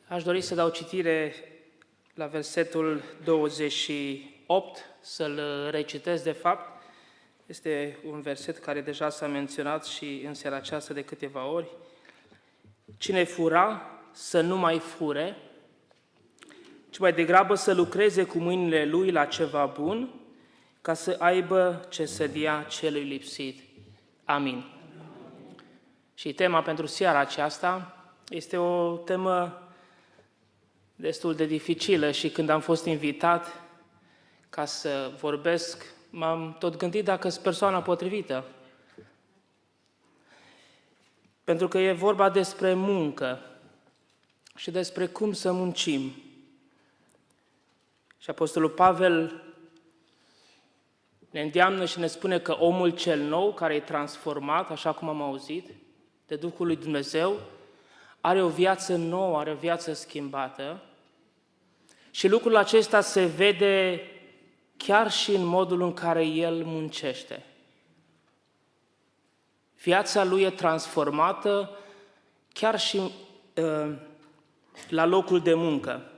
Aș dori să dau citire la versetul 28, să-l recitesc de fapt. Este un verset care deja s-a menționat și în seara aceasta de câteva ori. Cine fura, să nu mai fure, ci mai degrabă să lucreze cu mâinile lui la ceva bun, ca să aibă ce să dea celui lipsit. Amin. Și tema pentru seara aceasta este o temă destul de dificilă și când am fost invitat ca să vorbesc, m-am tot gândit dacă sunt persoana potrivită. Pentru că e vorba despre muncă și despre cum să muncim. Și Apostolul Pavel ne îndeamnă și ne spune că omul cel nou, care e transformat, așa cum am auzit, de Duhul lui Dumnezeu, are o viață nouă, are o viață schimbată și lucrul acesta se vede chiar și în modul în care el muncește. Viața lui e transformată chiar și la locul de muncă.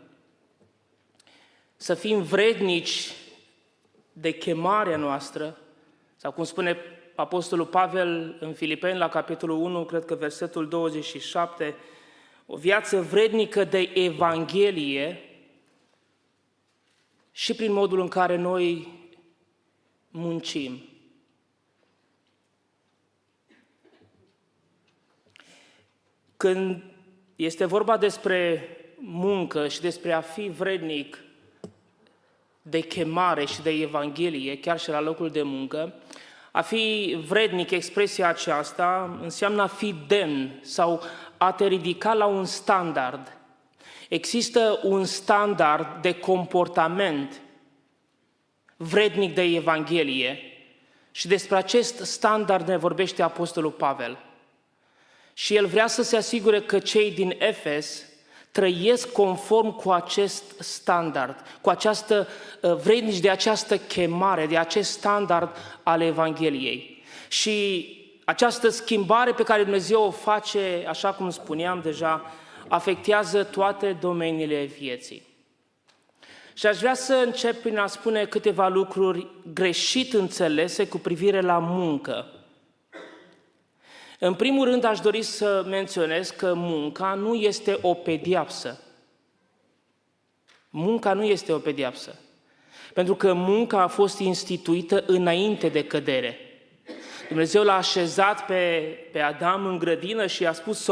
Să fim vrednici de chemarea noastră, sau cum spune Apostolul Pavel în Filipeni, la capitolul 1, cred că versetul 27, o viață vrednică de Evanghelie și prin modul în care noi muncim. Când este vorba despre muncă și despre a fi vrednic de chemare și de Evanghelie, chiar și la locul de muncă, a fi vrednic, expresia aceasta, înseamnă a fi demn sau a te ridica la un standard. Există un standard de comportament vrednic de Evanghelie și despre acest standard ne vorbește Apostolul Pavel. Și el vrea să se asigure că cei din Efes trăiesc conform cu acest standard, cu această vrednici de această chemare, de acest standard al Evangheliei. Și această schimbare pe care Dumnezeu o face, așa cum spuneam deja, afectează toate domeniile vieții. Și aș vrea să încep prin a spune câteva lucruri greșit înțelese cu privire la muncă. În primul rând, aș dori să menționez că munca nu este o pedeapsă. Munca nu este o pedeapsă. Pentru că munca a fost instituită înainte de cădere. Dumnezeu l-a așezat pe Adam în grădină și i-a spus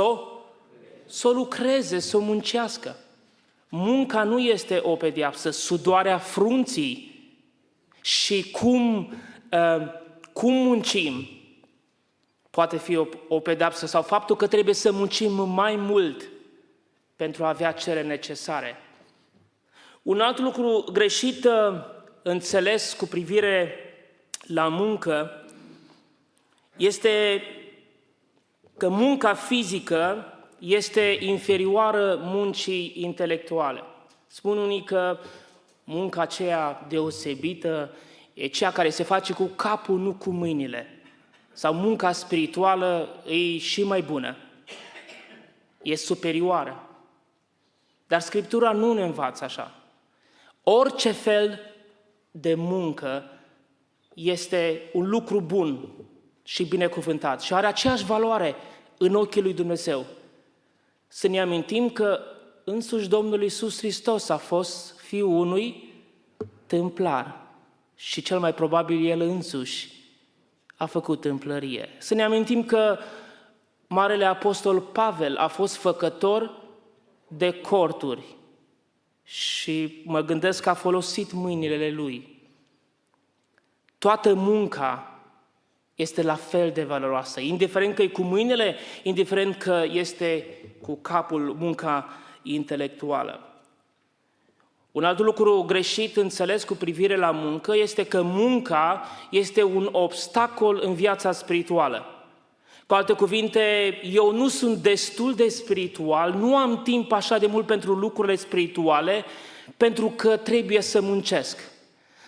să o lucreze, să o muncească. Munca nu este o pedeapsă. Sudoarea frunții și cum muncim poate fi o pedeapsă, sau faptul că trebuie să muncim mai mult pentru a avea cele necesare. Un alt lucru greșit înțeles cu privire la muncă este că munca fizică este inferioară muncii intelectuale. Spun unii că munca aceea deosebită e cea care se face cu capul, nu cu mâinile. Sau munca spirituală e și mai bună, e superioară. Dar Scriptura nu ne învață așa. Orice fel de muncă este un lucru bun și binecuvântat și are aceeași valoare în ochii lui Dumnezeu. Să ne amintim că însuși Domnul Iisus Hristos a fost fiul unui tâmplar și cel mai probabil El însuși a făcut tâmplărie. Să ne amintim că Marele Apostol Pavel a fost făcător de corturi și mă gândesc că a folosit mâinile lui. Toată munca este la fel de valoroasă, indiferent că e cu mâinile, indiferent că este cu capul, munca intelectuală. Un alt lucru greșit înțeles cu privire la muncă este că munca este un obstacol în viața spirituală. Cu alte cuvinte, eu nu sunt destul de spiritual, nu am timp așa de mult pentru lucrurile spirituale, pentru că trebuie să muncesc.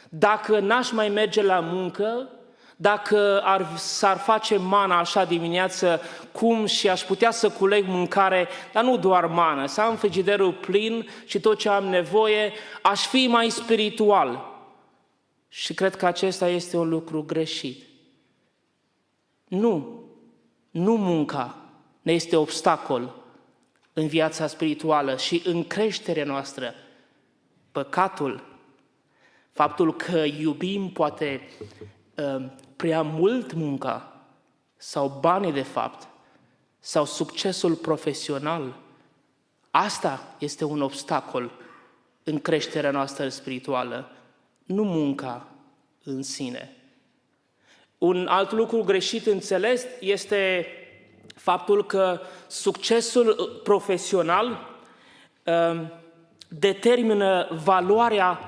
Dacă n-aș mai merge la muncă, Dacă s-ar face mana așa dimineață, cum și aș putea să culeg mâncare, dar nu doar mană, să am frigiderul plin și tot ce am nevoie, aș fi mai spiritual. Și cred că acesta este un lucru greșit. Nu munca ne este obstacol în viața spirituală și în creșterea noastră. Păcatul, faptul că iubim poate prea mult munca sau banii de fapt sau succesul profesional, asta este un obstacol în creșterea noastră spirituală, nu munca în sine. Un alt lucru greșit înțeles este faptul că succesul profesional determină valoarea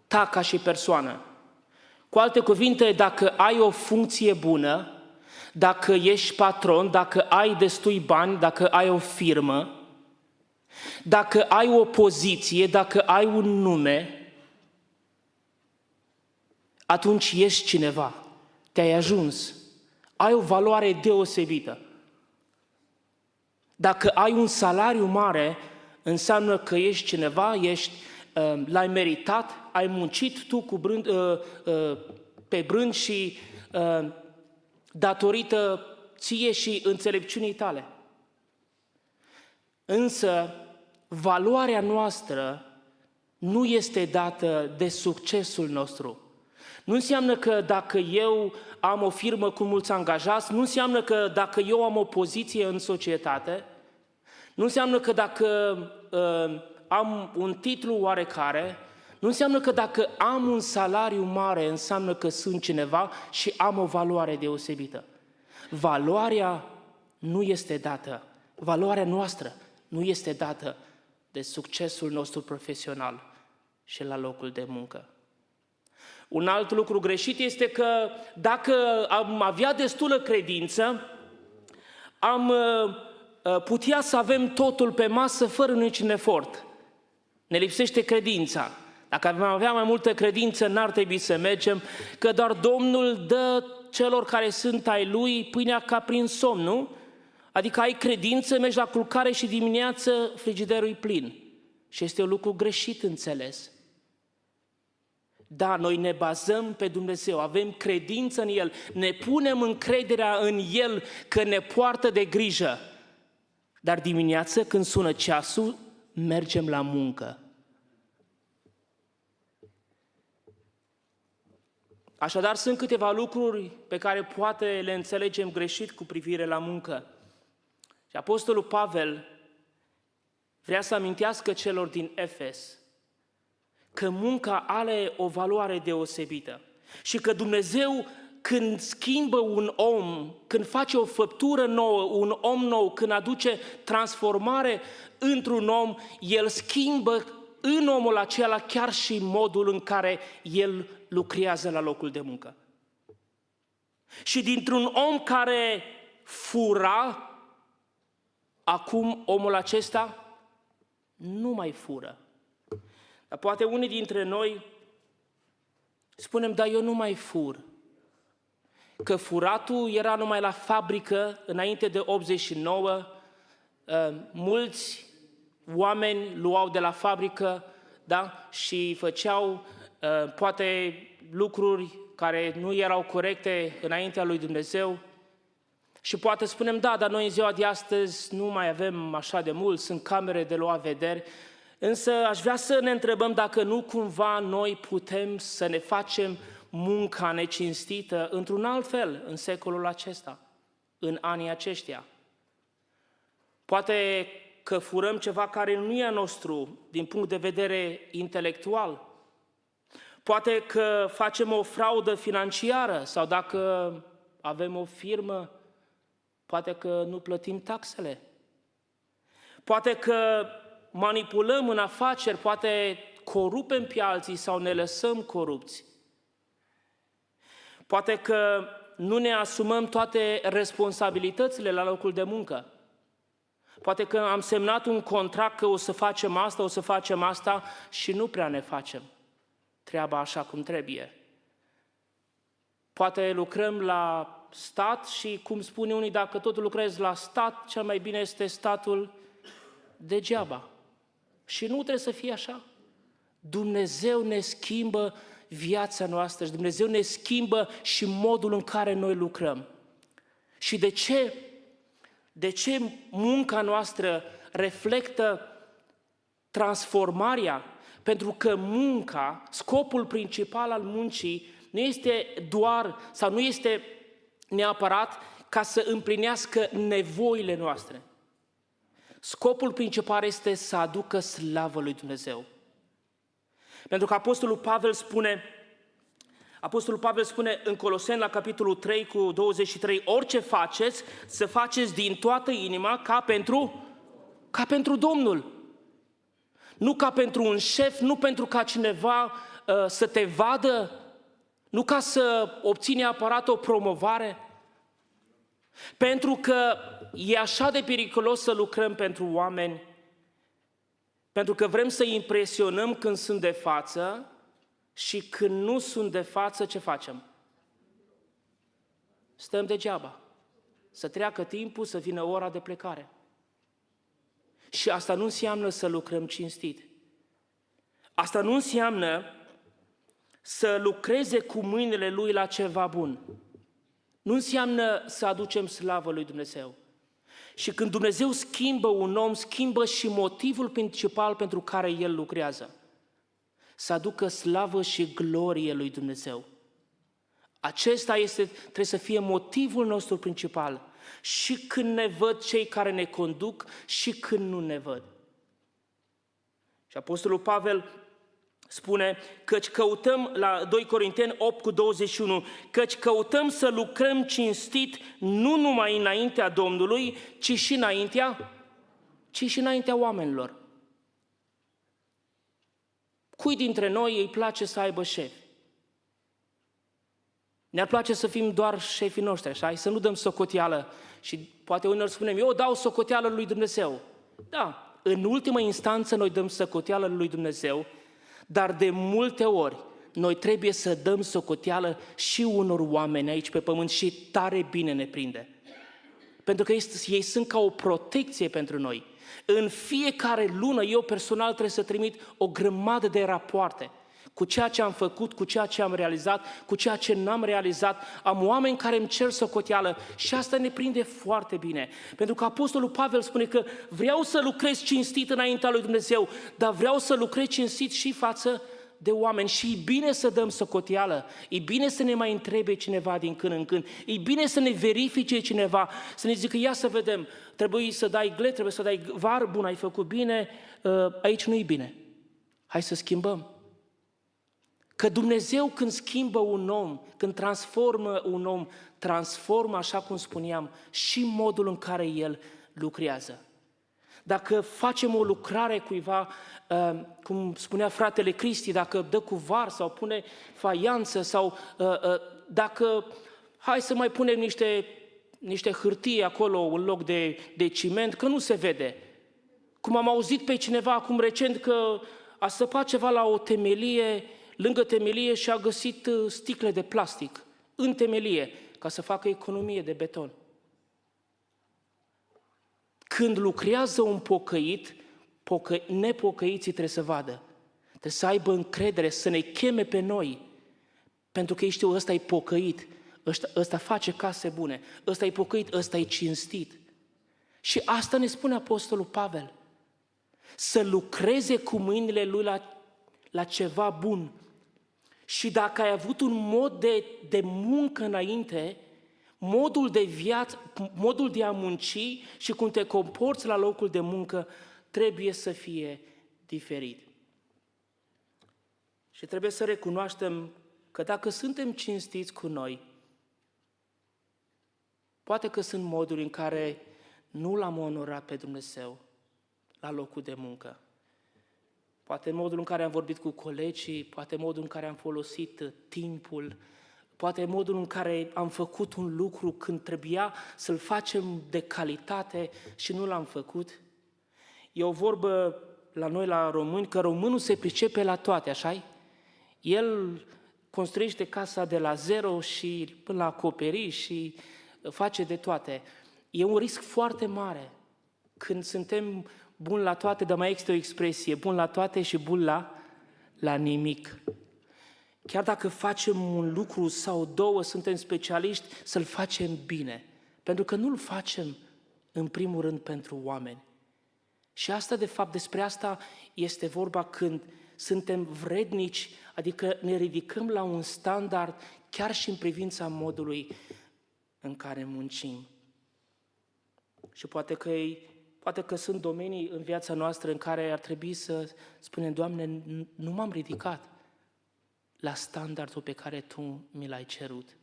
ta ca și persoană. Cu alte cuvinte, dacă ai o funcție bună, dacă ești patron, dacă ai destui bani, dacă ai o firmă, dacă ai o poziție, dacă ai un nume, atunci ești cineva, te-ai ajuns, ai o valoare deosebită. Dacă ai un salariu mare, înseamnă că ești cineva, l-ai meritat, ai muncit tu pe brând și datorită ție și înțelepciunii tale. Însă, valoarea noastră nu este dată de succesul nostru. Nu înseamnă că dacă eu am o firmă cu mulți angajați, nu înseamnă că dacă eu am o poziție în societate, nu înseamnă că dacă am un titlu oarecare, nu înseamnă că dacă am un salariu mare, înseamnă că sunt cineva și am o valoare deosebită. Valoarea nu este dată, valoarea noastră nu este dată de succesul nostru profesional și la locul de muncă. Un alt lucru greșit este că dacă am avea destulă credință, am putea să avem totul pe masă fără niciun efort. Ne lipsește credința. Dacă am avea mai multă credință, n-ar trebui să mergem, că doar Domnul dă celor care sunt ai Lui pâinea ca prin somn, nu? Adică ai credință, mergi la culcare și dimineață frigiderul e plin. Și este un lucru greșit înțeles. Da, noi ne bazăm pe Dumnezeu, avem credință în El, ne punem încrederea în El că ne poartă de grijă. Dar dimineață, când sună ceasul, mergem la muncă. Așadar, sunt câteva lucruri pe care poate le înțelegem greșit cu privire la muncă. Și Apostolul Pavel vrea să amintească celor din Efes că munca are o valoare deosebită și că Dumnezeu, când schimbă un om, când face o făptură nouă, un om nou, când aduce transformare într-un om, El schimbă în omul acela chiar și modul în care el lucrează la locul de muncă. Și dintr-un om care fura, acum omul acesta nu mai fură. Dar poate unii dintre noi spunem, dar eu nu mai fur. Că furatul era numai la fabrică înainte de 89, mulți oameni luau de la fabrică, da? Și făceau poate lucruri care nu erau corecte înaintea lui Dumnezeu. Și poate spunem, da, dar noi în ziua de astăzi nu mai avem așa de mult, sunt camere de luat vederi, însă aș vrea să ne întrebăm dacă nu cumva noi putem să ne facem munca necinstită într-un alt fel în secolul acesta, în anii aceștia. Poate că furăm ceva care nu e a nostru din punct de vedere intelectual. Poate că facem o fraudă financiară sau dacă avem o firmă, poate că nu plătim taxele. Poate că manipulăm în afaceri, poate corupem pe alții sau ne lăsăm corupți. Poate că nu ne asumăm toate responsabilitățile la locul de muncă. Poate că am semnat un contract că o să facem asta și nu prea ne facem treaba așa cum trebuie. Poate lucrăm la stat și, cum spune unii, dacă tot lucrezi la stat, cel mai bine este statul degeaba. Și nu trebuie să fie așa. Dumnezeu ne schimbă viața noastră și Dumnezeu ne schimbă și modul în care noi lucrăm. Și de ce? De ce munca noastră reflectă transformarea? Pentru că munca, scopul principal al muncii, nu este doar sau nu este neapărat ca să împlinească nevoile noastre. Scopul principal este să aducă slavă lui Dumnezeu. Pentru că Apostolul Pavel spune în Coloseni la capitolul 3 cu 23, orice faceți, să faceți din toată inima ca pentru Domnul. Nu ca pentru un șef, nu pentru ca cineva să te vadă, nu ca să obții neapărat o promovare. Pentru că e așa de periculos să lucrăm pentru oameni, pentru că vrem să impresionăm când sunt de față și când nu sunt de față, ce facem? Stăm degeaba. Să treacă timpul, să vină ora de plecare. Și asta nu înseamnă să lucrăm cinstit. Asta nu înseamnă să lucreze cu mâinile lui la ceva bun. Nu înseamnă să aducem slavă lui Dumnezeu. Și când Dumnezeu schimbă un om, schimbă și motivul principal pentru care el lucrează. Să aducă slavă și glorie lui Dumnezeu. Acesta trebuie să fie motivul nostru principal. Și când ne văd cei care ne conduc și când nu ne văd. Și Apostolul Pavel spune, căci căutăm, la 2 Corinteni 8 cu 21, căci căutăm să lucrăm cinstit nu numai înaintea Domnului, ci și înaintea oamenilor. Cui dintre noi îi place să aibă șefi? Ne-ar place să fim doar șefii noștri, așa? Să nu dăm socoteală. Și poate uneori spunem, eu dau socoteală lui Dumnezeu. Da, în ultimă instanță noi dăm socoteală lui Dumnezeu, dar de multe ori noi trebuie să dăm socoteală și unor oameni aici pe pământ și tare bine ne prinde. Pentru că ei sunt ca o protecție pentru noi. În fiecare lună eu personal trebuie să trimit o grămadă de rapoarte cu ceea ce am făcut, cu ceea ce am realizat, cu ceea ce n-am realizat. Am oameni care îmi cer socoteală și asta ne prinde foarte bine. Pentru că Apostolul Pavel spune că vreau să lucrez cinstit înaintea lui Dumnezeu, dar vreau să lucrez cinstit și față de oameni. Și e bine să dăm socoteală, e bine să ne mai întrebe cineva din când în când, e bine să ne verifice cineva, să ne zică, ia să vedem, trebuie să dai gle, trebuie să dai var, bun, ai făcut bine, aici nu e bine. Hai să schimbăm. Că Dumnezeu când schimbă un om, când transformă un om, transformă, așa cum spuneam, și modul în care el lucrează. Dacă facem o lucrare cuiva, cum spunea fratele Cristi, dacă dă cu var sau pune faianță sau dacă, hai să mai punem niște hârtie acolo în loc de ciment, că nu se vede. Cum am auzit pe cineva acum recent că a săpat ceva la o temelie, lângă temelie și a găsit sticle de plastic în temelie ca să facă economie de beton. Când lucrează un pocăit, nepocăiții trebuie să vadă. Trebuie să aibă încredere, să ne cheme pe noi. Pentru că ei știu, ăsta e pocăit, ăsta face case bune, ăsta e pocăit, ăsta e cinstit. Și asta ne spune Apostolul Pavel. Să lucreze cu mâinile lui la ceva bun. Și dacă ai avut un mod de muncă înainte, modul de viață, modul de a munci și cum te comporți la locul de muncă trebuie să fie diferit. Și trebuie să recunoaștem că dacă suntem cinstiți cu noi, poate că sunt moduri în care nu l-am onorat pe Dumnezeu la locul de muncă. Poate modul în care am vorbit cu colegii, poate modul în care am folosit timpul, poate modul în care am făcut un lucru când trebuia să-l facem de calitate și nu l-am făcut. E o vorbă la noi, la români, că românul se pricepe la toate, așa-i? El construiește casa de la zero și până la acoperiș și face de toate. E un risc foarte mare când suntem buni la toate, dar mai există o expresie, bun la toate și bun la nimic. Chiar dacă facem un lucru sau două, suntem specialiști, să-l facem bine. Pentru că nu-l facem, în primul rând, pentru oameni. Și asta, de fapt, despre asta este vorba când suntem vrednici, adică ne ridicăm la un standard chiar și în privința modului în care muncim. Și poate că sunt domenii în viața noastră în care ar trebui să spunem, Doamne, nu m-am ridicat la standardul pe care Tu mi l-ai cerut.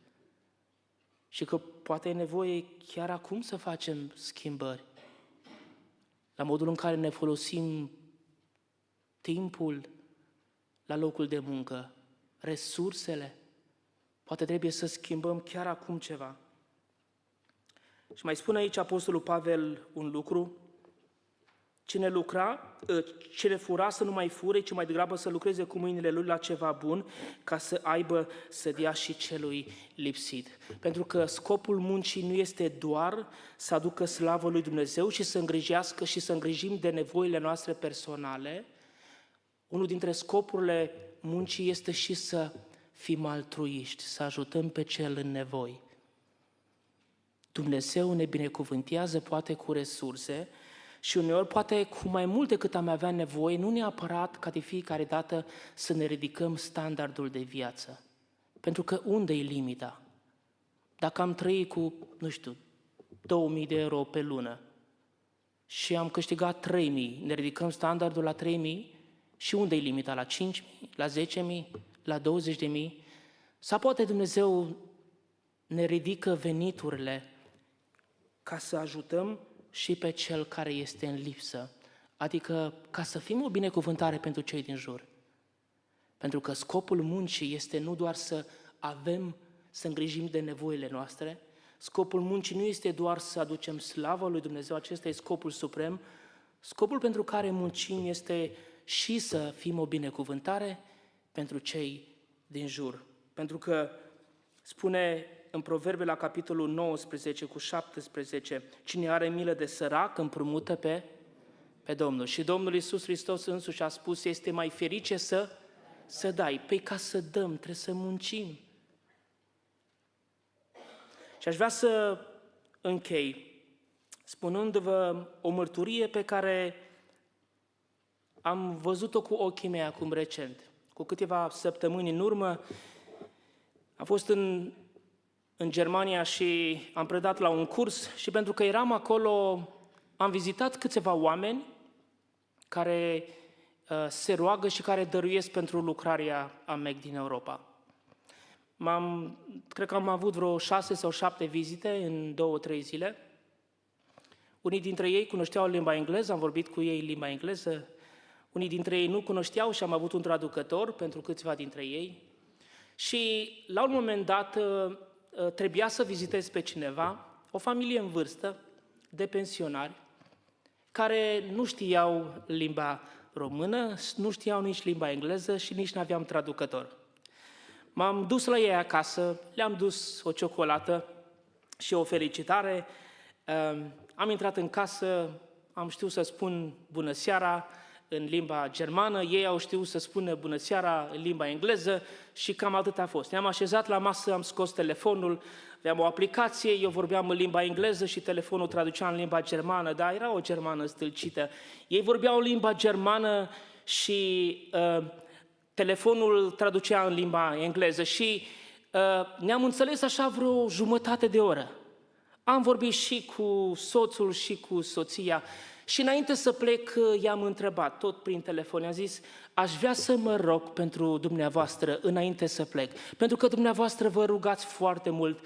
Și că poate e nevoie chiar acum să facem schimbări la modul în care ne folosim timpul la locul de muncă, resursele. Poate trebuie să schimbăm chiar acum ceva. Și mai spune aici Apostolul Pavel un lucru: cine fura să nu mai fure, ci mai degrabă să lucreze cu mâinile lui la ceva bun, ca să aibă să dea și celui lipsit. Pentru că scopul muncii nu este doar să aducă slavă lui Dumnezeu și să îngrijească și să îngrijim de nevoile noastre personale. Unul dintre scopurile muncii este și să fim altruiști, să ajutăm pe cel în nevoi. Dumnezeu ne binecuvântează poate cu resurse și uneori poate cu mai mult decât am avea nevoie, nu neapărat ca de fiecare dată să ne ridicăm standardul de viață. Pentru că unde e limita? Dacă am trăit cu, 2000 de euro pe lună și am câștigat 3000, ne ridicăm standardul la 3000 și unde e limita? La 5000, la 10.000, la 20.000? Sau poate Dumnezeu ne ridică veniturile ca să ajutăm și pe cel care este în lipsă, adică ca să fim o binecuvântare pentru cei din jur. Pentru că scopul muncii este nu doar să avem, să îngrijim de nevoile noastre, scopul muncii nu este doar să aducem slavă lui Dumnezeu, acesta e scopul suprem, scopul pentru care muncim este și să fim o binecuvântare pentru cei din jur. Pentru că spune în Proverbe la capitolul 19 cu 17, cine are milă de sărac împrumută pe Domnul. Și Domnul Iisus Hristos însuși a spus, este mai ferice să dai. Păi ca să dăm, trebuie să muncim. Și aș vrea să închei spunându-vă o mărturie pe care am văzut-o cu ochii mei acum recent. Cu câteva săptămâni în urmă am fost în Germania și am predat la un curs și pentru că eram acolo, am vizitat câțiva oameni care se roagă și care dăruiesc pentru lucrarea AMEC din Europa. Cred că am avut vreo 6 sau 7 vizite în 2-3 zile. Unii dintre ei cunoșteau limba engleză, am vorbit cu ei în limba engleză. Unii dintre ei nu cunoșteau și am avut un traducător pentru câțiva dintre ei. Și la un moment dat trebuia să vizitez pe cineva, o familie în vârstă, de pensionari, care nu știau limba română, nu știau nici limba engleză și nici nu aveam traducător. M-am dus la ei acasă, le-am dus o ciocolată și o felicitare. Am intrat în casă, am știut să spun bună seara în limba germană, ei au știut să spună bună seara în limba engleză și cam atât a fost. Ne-am așezat la masă, am scos telefonul, aveam o aplicație, eu vorbeam în limba engleză și telefonul traducea în limba germană, dar era o germană stâlcită. Ei vorbeau limba germană și telefonul traducea în limba engleză și ne-am înțeles așa vreo jumătate de oră. Am vorbit și cu soțul și cu soția și înainte să plec i-am întrebat, tot prin telefon, i-am zis, aș vrea să mă rog pentru dumneavoastră înainte să plec, pentru că dumneavoastră vă rugați foarte mult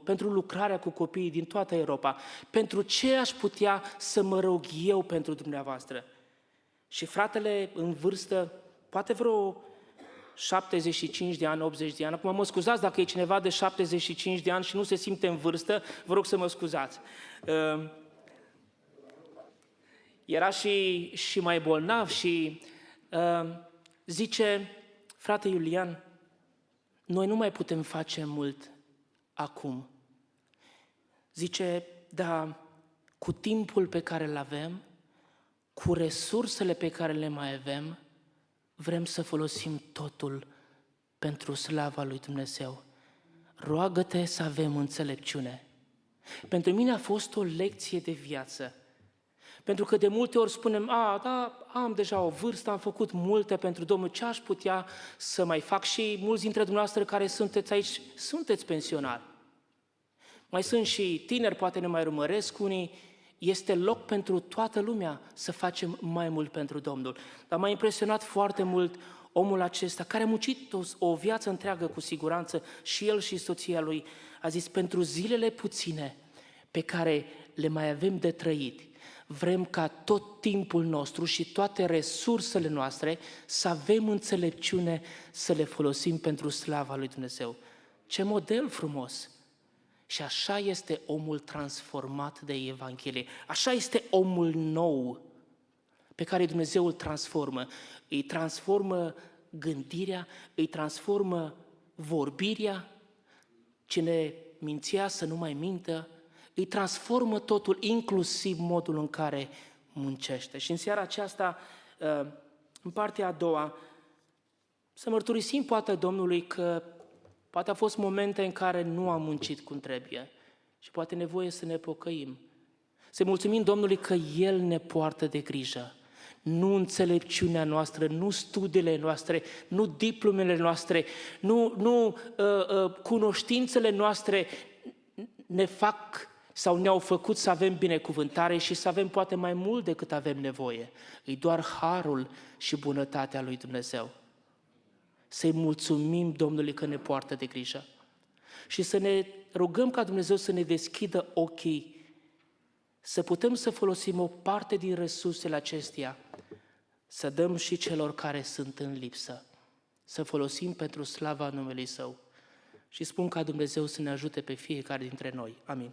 pentru lucrarea cu copiii din toată Europa, pentru ce aș putea să mă rog eu pentru dumneavoastră? Și fratele în vârstă, poate vreo 75 de ani, 80 de ani. Acum mă scuzați dacă e cineva de 75 de ani și nu se simte în vârstă, vă rog să mă scuzați. Era și mai bolnav și zice, frate Iulian, noi nu mai putem face mult acum. Zice, da, cu timpul pe care îl avem, cu resursele pe care le mai avem, vrem să folosim totul pentru slava lui Dumnezeu. Roagă-te să avem înțelepciune. Pentru mine a fost o lecție de viață. Pentru că de multe ori spunem, da, am deja o vârstă, am făcut multe pentru Domnul, ce aș putea să mai fac? Și mulți dintre dumneavoastră care sunteți aici, sunteți pensionari. Mai sunt și tineri, poate ne mai urmăresc unii, este loc pentru toată lumea să facem mai mult pentru Domnul. Dar m-a impresionat foarte mult omul acesta, care a muncit o viață întreagă cu siguranță, și el și soția lui, a zis, pentru zilele puține pe care le mai avem de trăit, vrem ca tot timpul nostru și toate resursele noastre să avem înțelepciune să le folosim pentru slava lui Dumnezeu. Ce model frumos! Și așa este omul transformat de Evanghelie. Așa este omul nou pe care Dumnezeu îl transformă. Îi transformă gândirea, îi transformă vorbirea. Cine mințea să nu mai mintă, îi transformă totul, inclusiv modul în care muncește. Și în seara aceasta, în partea a doua, să mărturisim poate Domnului că poate au fost momente în care nu am muncit cum trebuie și poate nevoie să ne pocăim. Să mulțumim Domnului că El ne poartă de grijă. Nu înțelepciunea noastră, nu studiile noastre, nu diplomele noastre, nu cunoștințele noastre ne fac sau ne-au făcut să avem binecuvântare și să avem poate mai mult decât avem nevoie. E doar harul și bunătatea lui Dumnezeu. Să-i mulțumim Domnului că ne poartă de grijă și să ne rugăm ca Dumnezeu să ne deschidă ochii, să putem să folosim o parte din resursele acestea, să dăm și celor care sunt în lipsă, să folosim pentru slava numelui Său. Și spun ca Dumnezeu să ne ajute pe fiecare dintre noi. Amin.